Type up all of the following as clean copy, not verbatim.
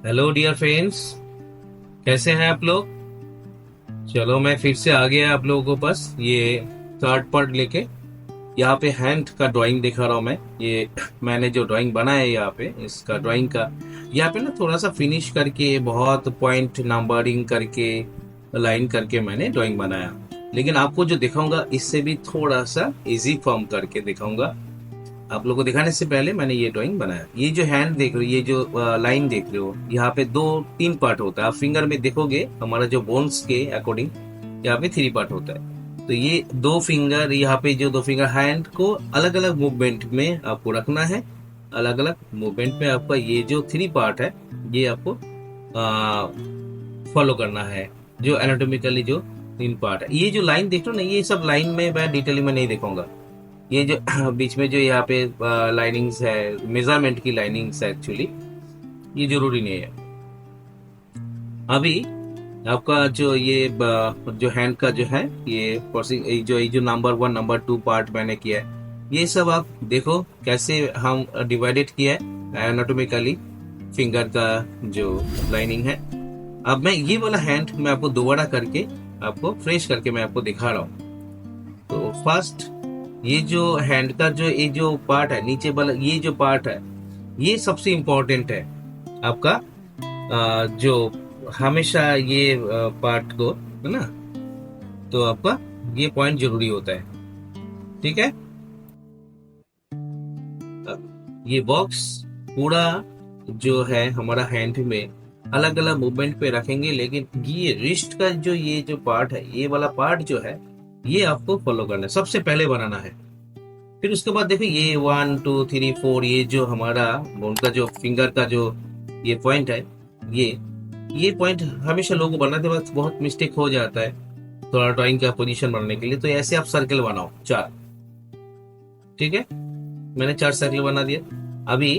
Hello dear friends, कैसे हैं आप लोग। चलो मैं फिर से आ गया आप लोगों को पास ये थर्ड पार्ट लेके। यहाँ पे हैंड का ड्राइंग दिखा रहा हूँ मैं। ये मैंने जो ड्राइंग बनाया है यहाँ पे इसका ड्राइंग का यहाँ पे ना थोड़ा सा फिनिश करके बहुत पॉइंट नंबरिंग करके लाइन करके मैंने ड्राइंग बनाया। लेकिन आपको जो दिखाऊंगा इससे भी थोड़ा सा इजी फॉर्म करके दिखाऊंगा। आप लोगों को दिखाने से पहले मैंने ये ड्राइंग बनाया। ये जो हैंड देख रहे हो, ये जो लाइन देख रहे हो, यहाँ पे दो तीन पार्ट होता है। आप फिंगर में देखोगे हमारा जो बोन्स के अकॉर्डिंग यहाँ पे थ्री पार्ट होता है। तो ये दो फिंगर, यहाँ पे जो दो फिंगर हैंड को अलग अलग मूवमेंट में आपको रखना है। अलग अलग मूवमेंट में आपका ये जो थ्री पार्ट है ये आपको फॉलो करना है। जो एनाटोमिकली जो तीन पार्ट है, ये जो लाइन देख रहे हो ना, ये सब लाइन में मैं डिटेल में नहीं दिखाऊंगा। ये जो बीच में जो यहाँ पे लाइनिंग्स है, मेजरमेंट की लाइनिंग्स है एक्चुअली, ये जरूरी नहीं है। अभी आपका जो ये जो हैंड का जो है ये जो number one number two part मैंने किया है, ये सब आप देखो कैसे हम डिवाइडेड किया है एनाटोमिकली फिंगर का जो लाइनिंग है। अब मैं ये वाला हैंड मैं आपको दोबारा करके आपको फ्रेश करके मैं आपको दिखा रहा हूँ। तो फर्स्ट ये जो हैंड का जो ये जो पार्ट है नीचे वाला, ये जो पार्ट है ये सबसे इम्पोर्टेंट है आपका। जो हमेशा ये पार्ट को है ना, तो आपका ये पॉइंट जरूरी होता है। ठीक है। ये बॉक्स पूरा जो है हमारा हैंड में अलग अलग मूवमेंट पे रखेंगे, लेकिन ये रिस्ट का जो ये जो पार्ट है, ये वाला पार्ट जो है ये आपको फॉलो करना है, सबसे पहले बनाना है। फिर उसके बाद देखो ये वन टू थ्री फोर, ये जो हमारा उनका जो फिंगर का जो ये पॉइंट है, ये पॉइंट हमेशा लोगों को बनाते वक्त बहुत मिस्टेक हो जाता है थोड़ा ड्राइंग का पोजीशन बनाने के लिए। तो ऐसे आप सर्कल बनाओ चार। ठीक है, मैंने चार सर्कल बना दिया। अभी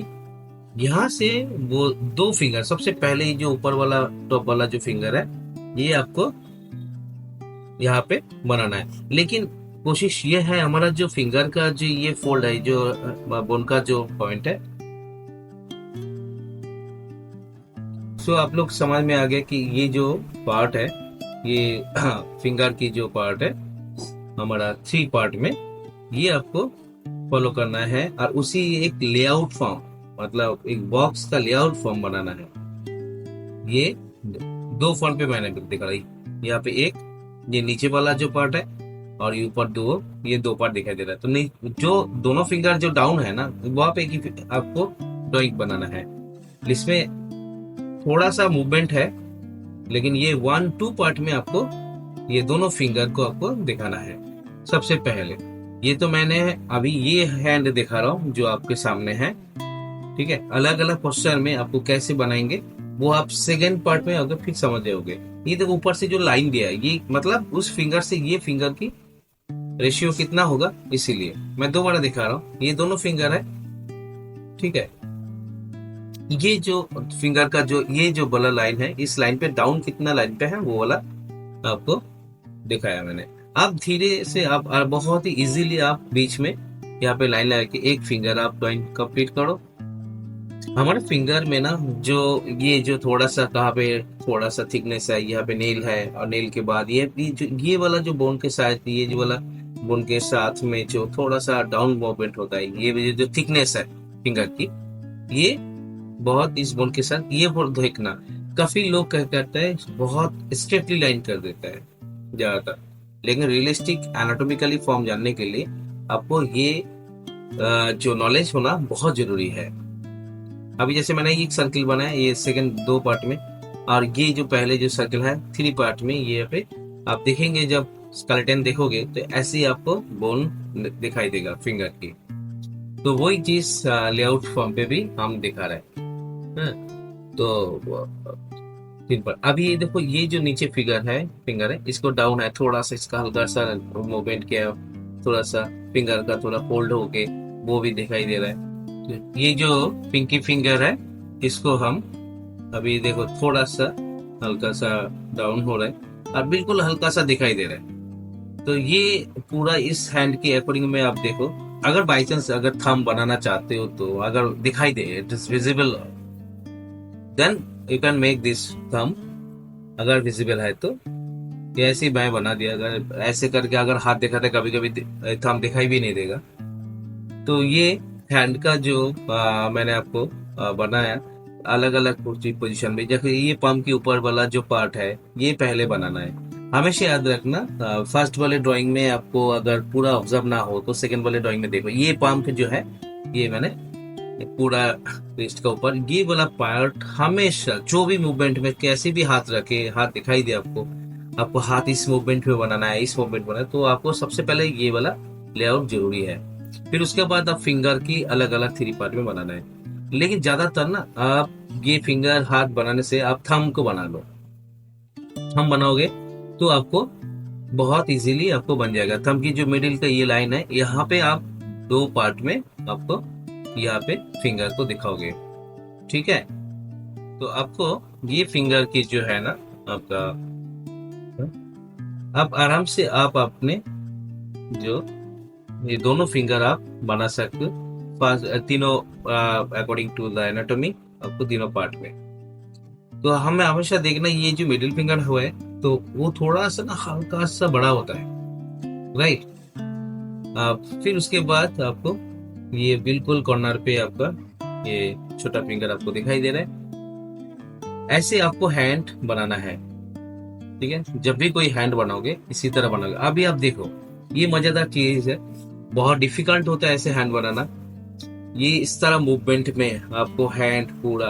यहाँ से वो दो फिंगर, सबसे पहले ही जो ऊपर वाला टॉप वाला जो फिंगर है ये आपको यहाँ पे बनाना है। लेकिन कोशिश ये है हमारा जो फिंगर का जो ये फोल्ड है, जो बोन का जो पॉइंट है, सो आप लोग समझ में आ गया कि ये जो पार्ट है ये फिंगर की जो पार्ट है हमारा थ्री पार्ट में, ये आपको फॉलो करना है। और उसी एक लेआउट फॉर्म, मतलब एक बॉक्स का लेआउट फॉर्म बनाना है। ये दो फॉर्म पे मैंने दिखा रही, यहाँ पे एक ये नीचे वाला जो पार्ट है और ये ऊपर दो, ये दो पार्ट दिखाई दे रहा है। तो नहीं, जो दोनों फिंगर जो डाउन है ना वहां पे आपको ड्राइंग बनाना है। इसमें थोड़ा सा मूवमेंट है, लेकिन ये वन टू पार्ट में आपको ये दोनों फिंगर को आपको दिखाना है सबसे पहले। ये तो मैंने अभी ये हैंड दिखा रहा हूँ जो आपके सामने है। ठीक है, अलग अलग पोस्चर में आपको कैसे बनाएंगे वो आप सेकेंड पार्ट में अगर फिर समझ जाओगे। ये देखो ऊपर से जो लाइन दिया है, ये मतलब उस फिंगर से ये फिंगर की रेशियो कितना होगा, इसीलिए मैं दोबारा दिखा रहा हूँ। ये दोनों फिंगर है। ठीक है, ये जो फिंगर का जो ये जो वाला लाइन है, इस लाइन पे डाउन कितना लाइन पे है वो वाला आपको दिखाया मैंने। आप धीरे से आप बहुत ही इजीली आप बीच में यहाँ पे लाइन लगा के एक फिंगर आप ड्राइंग कंप्लीट करो। हमारे फिंगर में ना जो ये जो थोड़ा सा कहाँ पे थोड़ा सा थिकनेस है, यहाँ पे नेल है, और नेल के बाद ये वाला जो बोन के साथ, ये जो वाला बोन के साथ में जो थोड़ा सा डाउन मूवमेंट होता है, ये जो थिकनेस है फिंगर की, ये बहुत इस बोन के साथ ये बहुत देखना। काफी लोग कहते हैं बहुत स्ट्रेटली लाइन कर देता है ज्यादातर, लेकिन रियलिस्टिक एनाटॉमिकली फॉर्म जानने के लिए आपको ये जो नॉलेज होना बहुत जरूरी है। अभी जैसे मैंने एक सर्कल बनाया ये सेकंड दो पार्ट में, और ये जो पहले जो सर्कल है थ्री पार्ट में, ये पे आप देखेंगे जब स्केलेटन देखोगे तो ऐसे ही आपको बोन दिखाई देगा फिंगर की। तो वही चीज लेआउट फॉर्म पे भी हम दिखा रहे हैं। तो तीन पर अभी ये देखो, ये जो नीचे फिंगर है इसको डाउन है, थोड़ा सा इसका हल्का सा मूवमेंट किया, थोड़ा सा फिंगर का थोड़ा फोल्ड होके वो भी दिखाई दे रहा है। ये जो पिंकी फिंगर है इसको हम अभी देखो थोड़ा सा हल्का सा डाउन हो रहा है और बिल्कुल हल्का सा दिखाई दे रहा है। तो ये पूरा इस हैंड के अकॉर्डिंग में आप देखो, अगर बाई चांस अगर थंब बनाना चाहते हो तो अगर दिखाई दे, it is visible, then you can make this thumb, अगर विजिबल है तो। ये ऐसे ही मैं बना दिया, अगर ऐसे करके अगर हाथ दिखाते कभी कभी थंब दिखाई भी नहीं देगा। तो ये हैंड का जो मैंने आपको बनाया अलग अलग पोजीशन में, जैसे ये पम्प के ऊपर वाला जो पार्ट है ये पहले बनाना है। हमेशा याद रखना, फर्स्ट वाले ड्राइंग में आपको अगर पूरा ऑब्जर्व ना हो तो सेकंड वाले ड्राइंग में देखो, ये पम्प जो है ये मैंने पूरा रिस्ट का ऊपर ये वाला पार्ट हमेशा जो भी मूवमेंट में कैसे भी हाथ रखे, हाथ दिखाई दे आपको, आपको हाथ इस मूवमेंट में बनाना है, इस मूवमेंट बनाना है, तो आपको सबसे पहले ये वाला लेआउट जरूरी है। फिर उसके बाद आप फिंगर की अलग अलग 3 पार्ट में बनाना है। लेकिन ज्यादातर ना आप ये फिंगर हाथ बनाने से आप थंब को बना लो। थंब बनाओगे तो आपको बहुत इजीली आपको बन जाएगा। थंब की जो मिडिल का ये लाइन है, यहाँ पे आप 2 पार्ट में आपको यहाँ पे फिंगर को दिखाओगे, ठीक है। तो आपको ये फिंगर की जो है ना आपका, आप आराम से आप अपने जो ये दोनों फिंगर आप बना सकते हो तीनों अकॉर्डिंग टू द एनाटॉमी, आपको तीनों पार्ट में। तो हमें हमेशा देखना ये जो मिडिल फिंगर हुआ है तो वो थोड़ा सा ना हल्का सा बड़ा होता है, राइट। फिर उसके बाद आपको ये बिल्कुल कॉर्नर पे आपका ये छोटा फिंगर आपको दिखाई दे रहा है। ऐसे आपको हैंड बनाना है, ठीक है। जब भी कोई हैंड बनाओगे इसी तरह बनाओगे। अभी आप देखो ये मजेदार चीज है, बहुत डिफिकल्ट होता है ऐसे हैंड बनाना। ये इस तरह मूवमेंट में आपको हैंड पूरा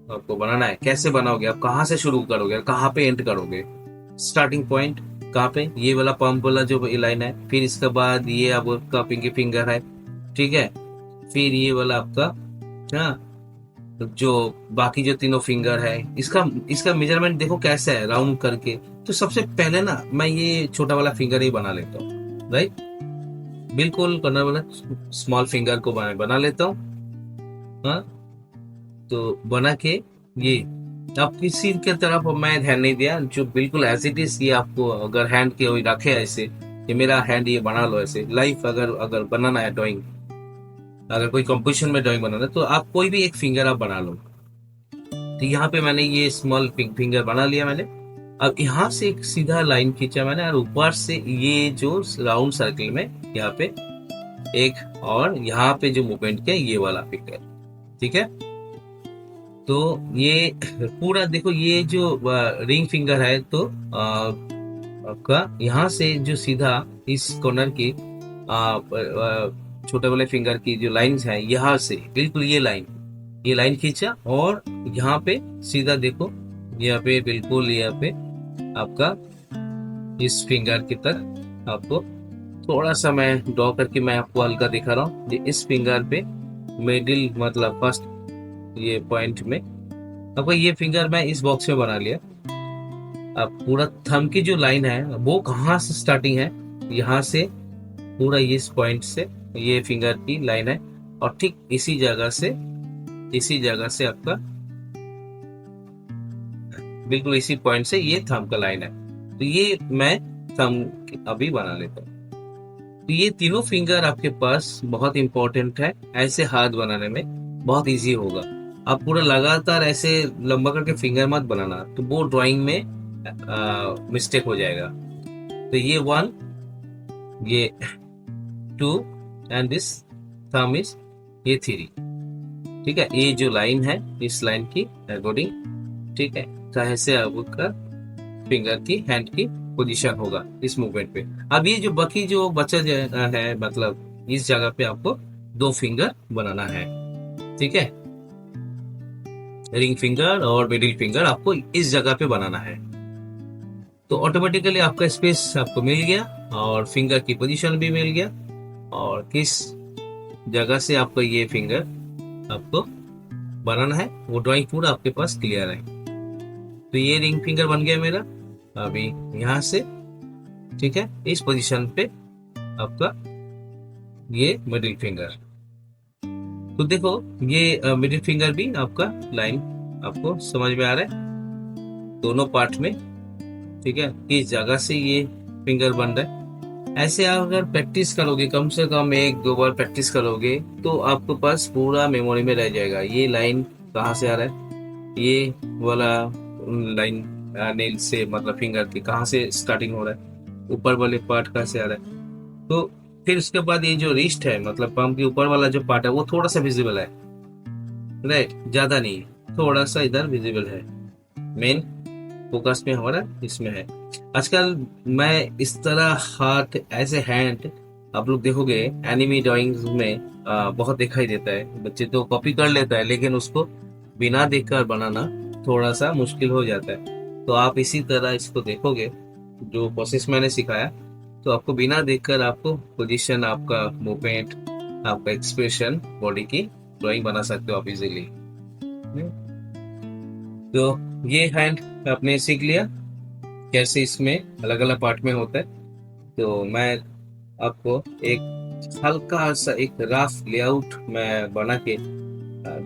आपको बनाना है। कैसे बनाओगे, आप कहाँ से शुरू करोगे, कहाँ पे एंड करोगे, स्टार्टिंग पॉइंट कहाँ पे, ये वाला पंप वाला जो लाइन है, फिर इसके बाद ये आपका पिंकी फिंगर है, ठीक है। फिर ये वाला आपका, हाँ, जो बाकी जो तीनों फिंगर है, इसका इसका मेजरमेंट देखो कैसा है, राउंड करके। तो सबसे पहले ना मैं ये छोटा वाला फिंगर ही बना लेता हूँ, राइट। बिल्कुल कॉर्नर वाला स्मॉल फिंगर को बना लेता हूँ, हाँ। तो बना के ये आप किसी के तरफ मैं ध्यान नहीं दिया, जो बिल्कुल एज इट इज ये आपको अगर हैंड के वही रखे ऐसे, ये मेरा हैंड ये बना लो ऐसे। लाइफ अगर अगर बनाना है ड्राइंग, अगर कोई कंपोजिशन में ड्राइंग बनाना है तो आप कोई भी एक फिंगर आप बना लो। तो यहाँ पे मैंने ये स्मॉल फिंगर बना लिया मैंने। अब यहाँ से एक सीधा लाइन खींचा मैंने और ऊपर से ये जो राउंड सर्कल में यहाँ पे एक, और यहाँ पे जो मूवमेंट किया ये वाला फिंगर, ठीक है। तो ये पूरा देखो ये जो रिंग फिंगर है, तो आपका यहाँ से जो सीधा इस कॉर्नर की छोटे वाले फिंगर की जो लाइंस है, यहाँ से बिल्कुल ये लाइन खींचा और यहाँ पे सीधा देखो, यहाँ पे बिल्कुल यहाँ पे आपका इस फिंगर की तक आपको थोड़ा सा मैं ड्रॉ करके मैं आपको हल्का दिखा रहा हूँ। इस फिंगर पे मिडिल मतलब फर्स्ट ये पॉइंट में आपको ये फिंगर मैं इस बॉक्स में बना लिया। अब पूरा थंब की जो लाइन है वो कहाँ से स्टार्टिंग है, यहाँ से पूरा इस पॉइंट से ये फिंगर की लाइन है, और ठीक इसी जगह से आपका बिल्कुल इसी पॉइंट से ये थंब का लाइन है। तो ये मैं थंब अभी बना लेता हूँ। तो ये तीनों फिंगर आपके पास बहुत इंपॉर्टेंट है, ऐसे हाथ बनाने में बहुत इजी होगा। आप पूरा लगातार ऐसे लंबा करके फिंगर मत बनाना, तो वो ड्राइंग में मिस्टेक हो जाएगा। तो ये 1, ये 2 एंड दिस थंब इज ये 3, ठीक है। ये जो लाइन है इस लाइन की अकॉर्डिंग, ठीक है, चाहे से आपका फिंगर की हैंड की पोजीशन होगा इस मूवमेंट पे। अब ये जो बाकी जो बचा है, मतलब इस जगह पे आपको 2 फिंगर बनाना है, ठीक है। रिंग फिंगर और मिडिल फिंगर आपको इस जगह पे बनाना है। तो ऑटोमेटिकली आपका स्पेस आपको मिल गया और फिंगर की पोजीशन भी मिल गया, और किस जगह से आपको ये फिंगर आपको बनाना है वो ड्राइंग पूरा आपके पास क्लियर है। तो ये रिंग फिंगर बन गया मेरा अभी यहाँ से, ठीक है। इस पोजीशन पे आपका ये मिडिल फिंगर। तो देखो ये मिडिल फिंगर भी आपका लाइन आपको समझ में आ रहा है दोनों पार्ट में, ठीक है। किस जगह से ये फिंगर बन रहा है। ऐसे आप अगर प्रैक्टिस करोगे, कम से कम 1-2 बार प्रैक्टिस करोगे, तो आपके पास पूरा मेमोरी में रह जाएगा ये लाइन कहाँ से आ रहा है, ये वाला लाइन नेल से मतलब फिंगर के कहाँ से स्टार्टिंग हो रहा है, ऊपर वाले पार्ट कहाँ से आ रहा है। तो फिर उसके बाद ये जो रिस्ट है मतलब पम्प के ऊपर वाला जो पार्ट है वो थोड़ा सा विजिबल है, राइट, ज्यादा नहीं, थोड़ा सा इधर विजिबल है। मेन फोकस में हमारा इसमें है। आजकल मैं इस तरह हाथ ऐसे हैंड आप लोग देखोगे एनिमी ड्राइंग्स में बहुत दिखाई देता है। बच्चे तो कॉपी कर लेता है लेकिन उसको बिना देखकर बनाना थोड़ा सा मुश्किल हो जाता है। तो आप इसी तरह इसको देखोगे जो प्रोसेस मैंने सिखाया, तो आपको बिना देखकर आपको पोजीशन, आपका मूवमेंट, आपका एक्सप्रेशन, बॉडी की ड्राइंग बना सकते हो आप इजीली। तो ये हैंड आपने सीख लिया कैसे इसमें अलग अलग पार्ट में होता है। तो मैं आपको एक हल्का सा एक रफ लेआउट मैं बना के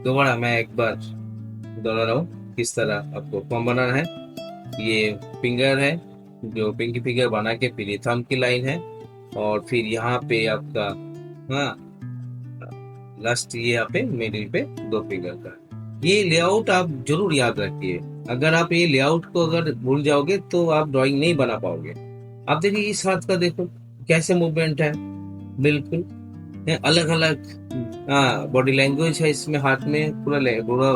दोबारा मैं एक बार दोहरा रहा हूँ किस तरह आपको फॉर्म बनाना है। ये फिंगर है, जो पिंकी फिंगर बना के फिर ये थंब की लाइन है, और फिर यहाँ पे आपका, हाँ, लास्ट ये यहाँ पे मिडिल पे दो फिंगर का ये लेआउट आप जरूर याद रखिए। अगर आप ये लेआउट को अगर भूल जाओगे तो आप ड्राइंग नहीं बना पाओगे। आप देखिए इस हाथ का देखो कैसे मूवमेंट है, बिल्कुल अलग अलग, हाँ, बॉडी लैंग्वेज है इसमें, हाथ में पूरा पूरा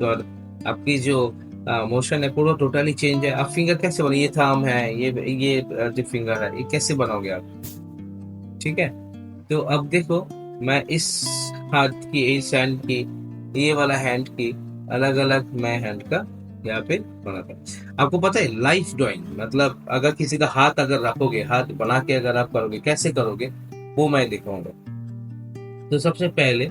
और आपकी जो मोशन है पूरा टोटली चेंज है। आप फिंगर कैसे बना, ये थंब है, ये जो फिंगर है ये कैसे बनाओगे आप, ठीक है। तो अब देखो मैं इस हाथ की, इस हैंड की, ये वाला हैंड की अलग अलग मैं हैंड का यहाँ पे बनाता हूँ। आपको पता है लाइफ ड्राइंग मतलब अगर किसी का हाथ अगर रखोगे, हाथ बना के अगर आप करोगे कैसे करोगे वो मैं दिखाऊंगा। तो सबसे पहले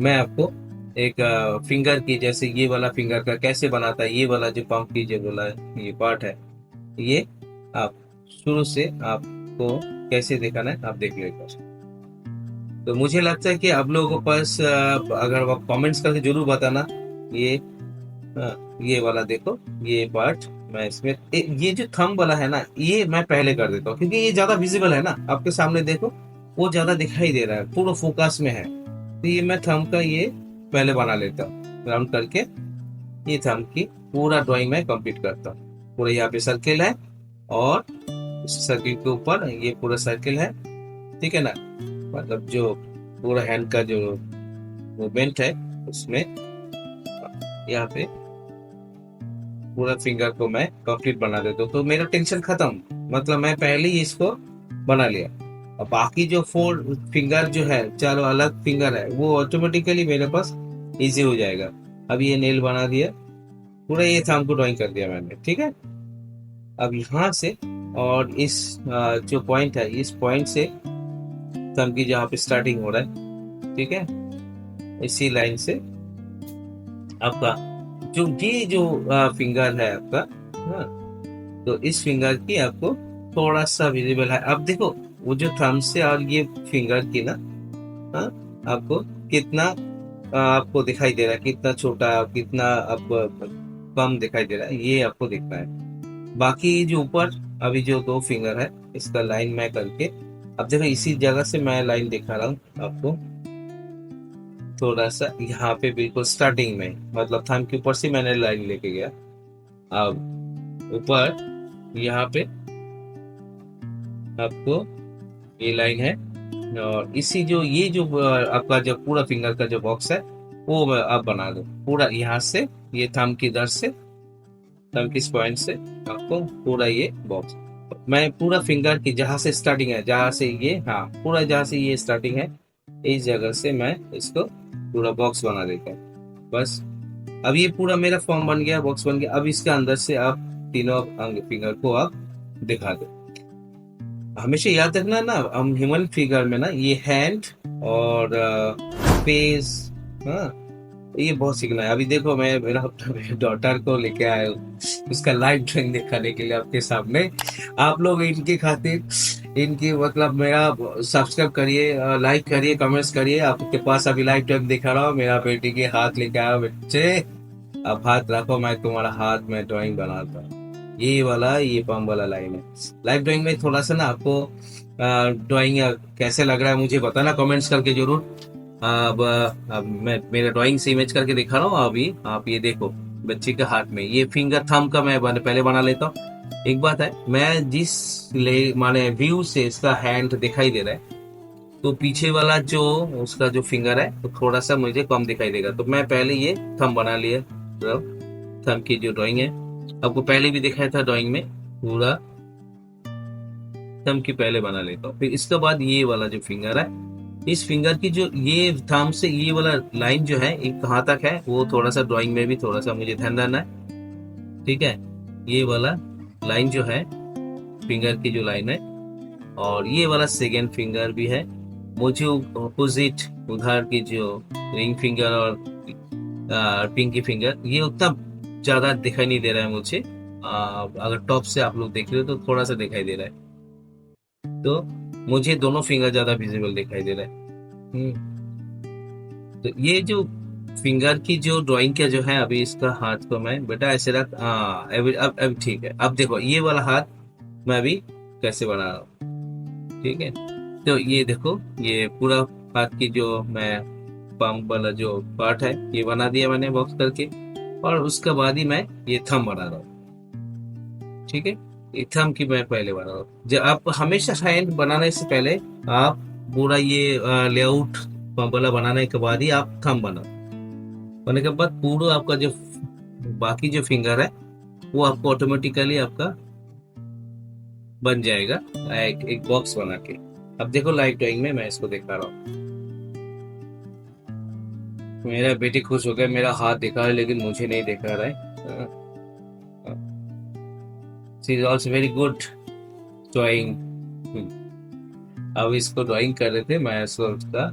मैं आपको एक फिंगर की, जैसे ये वाला फिंगर का कैसे बनाता है, ये वाला जो पंप की जो वाला ये पार्ट है, ये आप शुरू से आपको कैसे दिखाना है आप देख लो एक बार। तो मुझे लगता है कि आप लोगों के पास अगर आप कमेंट्स करके जरूर बताना। ये ये वाला देखो, ये पार्ट मैं इसमें ये जो थंब वाला है ना ये मैं पहले कर देता हूँ क्योंकि ये ज्यादा विजिबल है ना, आपके सामने देखो वो ज्यादा दिखाई दे रहा है, पूरा फोकस में है। तो ये मैं थंब का ये पहले बना लेता हूँ राउंड करके। ये थंब की पूरा ड्राइंग मैं कंप्लीट करता हूँ। पूरा यहाँ पे सर्किल है और इस सर्किल के ऊपर ये पूरा सर्किल है, ठीक है ना। मतलब जो पूरा हैंड का जो मूवमेंट है उसमें यहाँ पे पूरा फिंगर को मैं कंप्लीट बना देता हूँ। तो मेरा टेंशन खत्म, मतलब मैं पहले ही इसको बना लिया। अब बाकी जो 4 फिंगर जो है, 4 अलग फिंगर है, वो ऑटोमेटिकली मेरे पास इजी हो जाएगा। अब ये नेल बना दिया, पूरा ये थंब को ड्राइंग कर दिया मैंने, ठीक है। अब यहाँ से और इस जो पॉइंट है, इस पॉइंट से थंब की जहाँ पे स्टार्टिंग हो रहा है, ठीक है, इसी लाइन से आपका जो ये जो फिंगर है आपका, हाँ, तो इस फिंगर की आपको थोड़ा सा विजिबल है। अब देखो वो जो थंब से और ये फिंगर की ना, हाँ, आपको कितना आपको दिखाई दे रहा है, कितना छोटा, कितना आपको कम दिखाई दे रहा है, ये आपको देखना है। बाकी जो ऊपर अभी जो 2 फिंगर है इसका लाइन मैं करके, अब देखो इसी जगह से मैं लाइन दिखा रहा हूँ आपको, थोड़ा सा यहाँ पे बिल्कुल स्टार्टिंग में, मतलब थंब के ऊपर से मैंने लाइन लेके गया। अब ऊपर यहाँ पे आपको ये लाइन है, और इसी जो ये जो आपका जो पूरा फिंगर का जो बॉक्स है वो आप बना दो पूरा यहाँ से, ये थंब की दर से, थंब की पॉइंट से आपको पूरा ये बॉक्स, मैं पूरा फिंगर की जहाँ से स्टार्टिंग है, जहाँ से ये, हाँ, पूरा जहाँ से ये स्टार्टिंग है इस जगह से मैं इसको पूरा बॉक्स बना देता हूँ बस। अब ये पूरा मेरा फॉर्म बन गया, बॉक्स बन गया। अब इसके अंदर से आप तीनों फिंगर को आप दिखा दो। हमेशा याद रखना ना, हम ह्यूमन फिगर में ना ये हैंड और फेस, हाँ, ये बहुत सीखना है। अभी देखो मैं मेरा डॉटर को लेके आया हूँ उसका लाइव ड्राइंग दिखाने के लिए आपके सामने। आप लोग इनकी खातिर इनकी मतलब मेरा सब्सक्राइब करिए, लाइक करिए, कमेंट्स करिए। आपके पास अभी लाइव ड्राइंग दिखा रहा हूँ, मेरा बेटी के हाथ लेके आया, बच्चे अब हाथ रखो, मैं तुम्हारा हाथ में ड्राइंग बनाता हूँ। ये वाला ये पम्प वाला लाइन है। लाइव ड्राइंग में थोड़ा सा ना आपको ड्राइंग कैसे लग रहा है मुझे बताना कमेंट्स करके जरूर। अब मैं मेरा ड्राइंग से इमेज करके दिखा रहा हूँ। अभी आप ये देखो, बच्चे के हाथ में। ये फिंगर थंब का मैं पहले बना लेता हूँ। एक बात है, मैं जिस ले माने व्यू से इसका हैंड दिखाई दे रहा है, तो पीछे वाला जो उसका जो फिंगर है तो थोड़ा सा मुझे कम दिखाई देगा। तो मैं पहले ये थंब बना लिया। तो थंब की जो ड्राइंग है आपको पहले भी दिखाया था ड्राइंग में, पूरा थंब की पहले बना लेता हूँ। फिर इसके बाद ये वाला जो फिंगर है, इस फिंगर की जो ये थंब से ये वाला लाइन जो है एक कहाँ तक है, वो थोड़ा सा ड्राइंग में भी थोड़ा सा मुझे ध्यान देना है। ठीक है, ये वाला लाइन जो है फिंगर की जो लाइन है, और ये वाला सेकेंड फिंगर भी है। मुझे अपोजिट उधर की जो रिंग फिंगर और पिंकी फिंगर, ये उतना ज्यादा दिखाई नहीं दे रहा है मुझे। अगर टॉप से आप लोग देख रहे हो तो थोड़ा सा दिखाई दे रहा है। तो मुझे दोनों फिंगर ज्यादा विजिबल दिखाई दे रहा है। तो ये जो फिंगर की जो ड्राइंग का जो है, अभी इसका हाथ को मैं बेटा ऐसे रख, अब ठीक है। अब देखो ये वाला हाथ मैं अभी कैसे बना रहा हूँ। ठीक है, तो ये देखो, ये पूरा हाथ की जो मैं पाम वाला जो पार्ट है ये बना दिया मैंने बॉक्स करके, और उसके बाद ही मैं ये थंब बना रहा हूँ। ठीक है, ये थंब की मैं पहले बना रहा हूँ। जब आप हमेशा हैंड बनाने से पहले आप पूरा ये लेआउट वाला बनाने के बाद ही आप थंब बनाओ। होने के बाद पूरा आपका जो बाकी जो फिंगर है वो आपको ऑटोमेटिकली आपका बन जाएगा एक बॉक्स बना के। अब देखो लाइव ड्राइंग में मैं इसको दिखा रहा हूँ। मेरा बेटी खुश हो गया, मेरा हाथ दिखा रहा है लेकिन मुझे नहीं दिखा रहा है। She is also very good drawing. अब इसको ड्राइंग कर रहे थे, मैं इसको उसका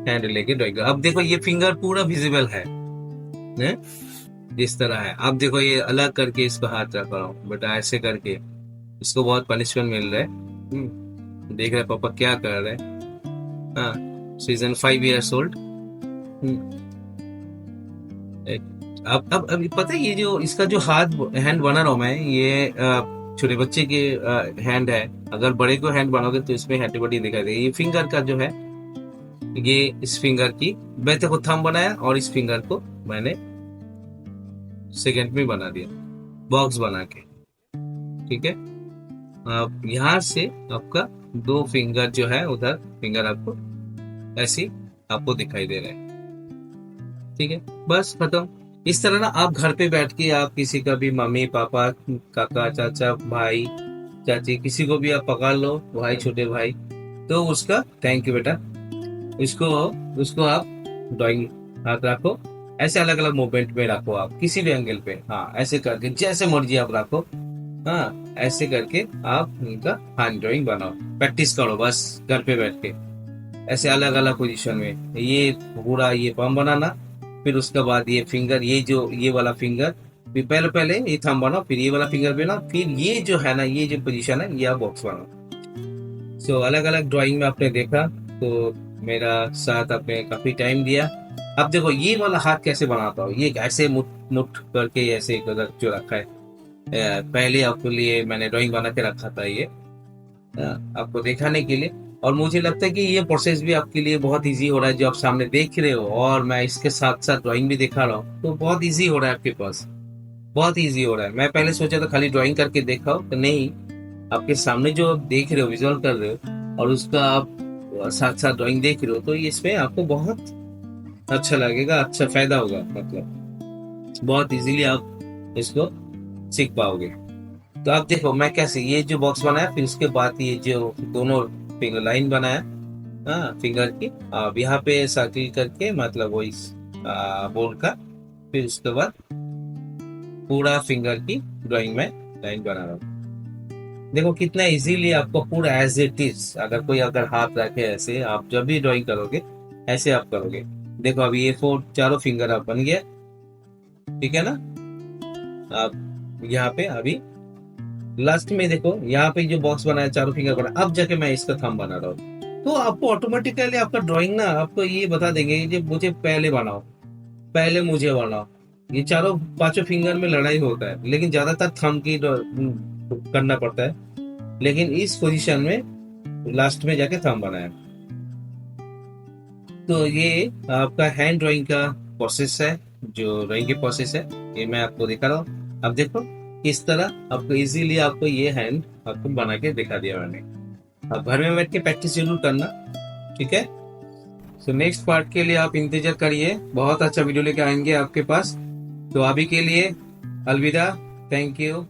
हैंड लेके ड्राइंग कर। अब देखो ये फिंगर पूरा विजिबल है, ने? जिस तरह है। अब देखो ये अलग करके इसको हाथ रख रहा हूँ बेटा, ऐसे करके इसको बहुत पनिशमेंट मिल रहा है। देख रहे पापा क्या कर रहे हैं। हाँ, सीजन 5 years old। अब अभी पता है, ये जो इसका जो हाथ हैंड बना रहा हूं मैं, ये छोटे बच्चे के हैंड है। अगर बड़े को हैंड बनाओगे तो इसमें हैंडी दिखाई देगी। ये फिंगर का जो है, ये इस फिंगर की मैं को थंब बनाया, और इस फिंगर को मैंने सेकंड में बना दिया बॉक्स बना के। ठीक है, अब यहाँ से आपका दो फिंगर जो है उधर फिंगर आपको ऐसी आपको दिखाई दे रहे हैं। ठीक है, बस खत्म। इस तरह ना आप घर पे बैठ के आप किसी का भी मम्मी पापा काका चाचा भाई चाची किसी को भी आप पकड़ लो, भाई छोटे भाई, तो उसका थैंक यू बेटा, इसको उसको आप ड्राइंग हाथ रखो, ऐसे अलग अलग मूवमेंट में रखो आप किसी भी एंगल पे। हाँ, ऐसे करके जैसे मर्जी आप रखो। हाँ, ऐसे करके आप उनका हैंड ड्राइंग बनाओ, प्रैक्टिस करो बस घर पे बैठ के, ऐसे अलग अलग पोजीशन में। ये पूरा ये पम बनाना, फिर उसके बाद ये फिंगर, ये जो ये वाला फिंगर, फिर पहले पहले ये थंब बनाओ, फिर ये वाला फिंगर बनाओ, फिर ये जो है ना ये जो पोजीशन है ये आप बॉक्स बनाओ। सो अलग अलग ड्राइंग में आपने देखा, तो मेरा साथ आपने काफी टाइम दिया। अब देखो ये वाला हाथ कैसे बनाता हूँ, ये ऐसे मुठ मुठ करके ऐसे जो रखा है, पहले आपके लिए मैंने ड्राइंग बना के रखा था ये, आपको दिखाने के लिए। और मुझे लगता है कि ये प्रोसेस भी आपके लिए बहुत इजी हो रहा है, जो आप सामने देख रहे हो, और मैं इसके साथ साथ ड्राइंग भी दिखा रहा हूँ, तो बहुत इजी हो रहा है आपके पास, बहुत इजी हो रहा है। मैं पहले सोचा था खाली ड्राइंग करके देखा हो, तो नहीं, आपके सामने जो आप देख रहे हो, विजुअल कर रहे हो, और उसका आप साथ साथ ड्राइंग देख रहे हो, तो इसमें आपको बहुत अच्छा लगेगा, अच्छा फायदा होगा, मतलब बहुत इजीली आप इसको सीख पाओगे। तो आप देखो मैं कैसे ये जो बॉक्स बनाया, फिर उसके बाद ये जो दोनों फिंगर लाइन बनाया, हाँ फिंगर की, अब यहाँ पे सर्किल करके मतलब वो इस बोर्ड का, फिर उसके बाद पूरा फिंगर की ड्राइंग में लाइन बना रहा हूँ। देखो कितना इजीली आपको पूरा एज इट इज, अगर कोई अगर हाथ रखे ऐसे, आप जब भी ड्राइंग करोगे ऐसे आप करोगे। देखो अभी ये चारों फिंगर आप बन गया। ठीक है ना, आप यहाँ पे अभी लास्ट में देखो, यहाँ पे जो बॉक्स बनाया चारों फिंगर बना, अब जाके मैं इसका थंब बना रहा हूँ, तो आपको ऑटोमेटिकली आपका ड्राइंग ना आपको ये बता देंगे कि मुझे पहले बनाओ, पहले मुझे बनाओ। ये चारों पांचों फिंगर में लड़ाई होता है, लेकिन ज्यादातर थंब की करना पड़ता है, लेकिन इस पोजीशन में लास्ट में जाके थंब बनाया। तो ये आपका हैंड ड्राइंग का प्रोसेस है, जो ड्राइंग की प्रोसेस है ये मैं आपको दिखा रहा हूँ। अब देखो इस तरह आपको इजीली आपको ये हैंड आपको बना के दिखा दिया मैंने। अब घर में बैठ के प्रैक्टिस जरूर करना, ठीक है। तो नेक्स्ट पार्ट के लिए आप इंतजार करिए, बहुत अच्छा वीडियो लेके आएंगे आपके पास। तो अभी के लिए अलविदा, थैंक यू।